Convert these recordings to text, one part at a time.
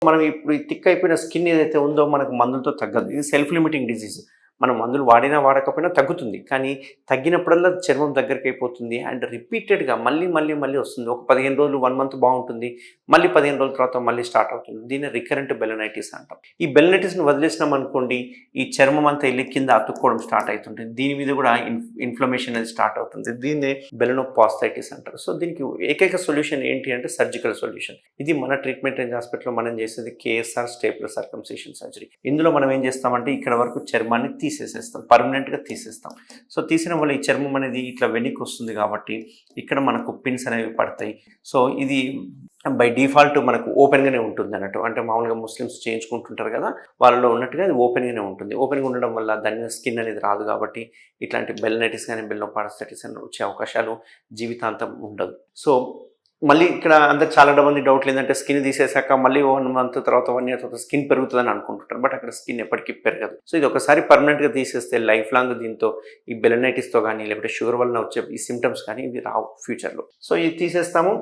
మనం ఇప్పుడు ఈ థిక్ అయిపోయిన స్కిన్ ఏదైతే ఉందో మనకు మందులతో తగ్గదు. ఇది సెల్ఫ్ లిమిటింగ్ డిసీజ్. మనం మందులు వాడినా వాడకపోయినా తగ్గుతుంది. కానీ తగ్గినప్పుడల్లా చర్మం దగ్గరికైపోతుంది. అండ్ రిపీటెడ్‌గా మళ్ళీ వస్తుంది. ఒక 15 రోజులు, 1 మంత్ బావుంటుంది. మళ్ళీ 15 రోజుల తర్వాత మళ్ళీ స్టార్ట్ అవుతుంది. దీన్ని రికరెంట్ బెలనైటిస్ అంటాం. ఈ బెలనైటిస్‌ని వదిలేసినామనుకోండి, ఈ చర్మం అంతా ఎళ్లి కింద అతుక్కోవడం స్టార్ట్ అయితుంటుంది. దీని మీద కూడా ఇన్‌ఫ్లమేషన్ అనేది స్టార్ట్ అవుతుంది. దీన్నే బెలనోపాస్థైటిస్ అంటారు. సో, దీనికి ఏకైక సొల్యూషన్ ఏంటి అంటే సర్జికల్ సొల్యూషన్. ఇది మన ట్రీట్మెంట్ రేంజ్ హాస్పిటల్‌లో మనం చేసేది కేఎస్ఆర్ స్టేప్లర్ సర్కంసిషన్ సర్జరీ. ఇందులో మనం ఏం చేస్తామంటే ఇక్కడ వరకు చర్మాన్ని తీసేసేస్తాం. పర్మనెంట్‌గా తీసేస్తాం. సో, తీసిన వల్ల ఈ చర్మం అనేది ఇట్లా వెనక్కి వస్తుంది కాబట్టి ఇక్కడ మనకు పిన్స్ అనేవి పడతాయి. సో, ఇది బై డిఫాల్ట్ మనకు ఓపెన్‌గానే ఉంటుందన్నట్టు. అంటే మామూలుగా ముస్లిమ్స్ చేయించుకుంటుంటారు కదా! వాళ్ళలో ఉన్నట్టుగా అది ఓపెన్‌గానే ఉంటుంది. ఓపెన్‌గా ఉండడం వల్ల దాని మీద స్కిన్ అనేది రాదు కాబట్టి ఇట్లాంటి బెలనైటిస్ గాని, బెల్లోపారాస్థైటిస్ అని వచ్చే అవకాశాలు జీవితాంతం ఉండదు. సో, మళ్ళీ ఇక్కడ అందరికి చాలా మంది డౌట్లు ఏందంటే స్కిన్ తీసేసాక మళ్ళీ 1 మంత్ తర్వాత 1 ఇయర్ తర్వాత స్కిన్ పెరుగుతుందని అనుకుంటుంటారు. బట్ అక్కడ స్కిన్ ఎప్పటికీ పెరగదు. సో, ఇది ఒకసారి పర్మనెంట్‌గా తీసేస్తే లైఫ్ లాంగ్ దీంతో ఈ బెలనైటిస్‌తో గానీ, లేకపోతే షుగర్ వలన వచ్చే ఈ సింప్టమ్స్ కానీ ఇవి రావు ఫ్యూచర్‌లో. సో, ఇది తీసేస్తాము.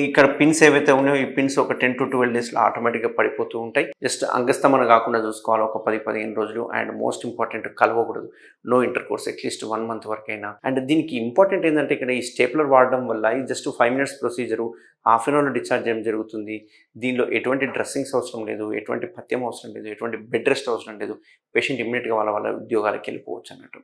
ఇక్కడ పిన్స్ ఏవైతే ఉన్నాయో ఈ పిన్స్ ఒక 10-12 డేస్‌లో ఆటోమేటిక్‌గా పడిపోతూ ఉంటాయి. జస్ట్ అంగస్తమన కాకుండా చూసుకోవాలి ఒక 10-15 రోజులు. అండ్ మోస్ట్ ఇంపార్టెంట్ కలవకూడదు. నో ఇంటర్‌కోర్స్ అట్‌లీస్ట్ 1 మంత్ వరకైనా. అండ్ దీనికి ఇంపార్టెంట్ ఏంటంటే ఇక్కడ ఈ స్టేప్లర్ వాడడం వల్ల ఇది just 5 minutes procedure. Half an అవర్‌లో డిశ్చార్జ్ చేయడం జరుగుతుంది. దీనిలో ఎటువంటి డ్రెస్సింగ్స్ అవసరం లేదు. ఎటువంటి పథ్యం అవసరం లేదు. ఎటువంటి బెడ్ రెస్ట్ అవసరం లేదు. పేషెంట్ ఇమ్మీడియేట్‌గా వాళ్ళ ఉద్యోగాలకు వెళ్ళిపోవచ్చు అన్నట్టు.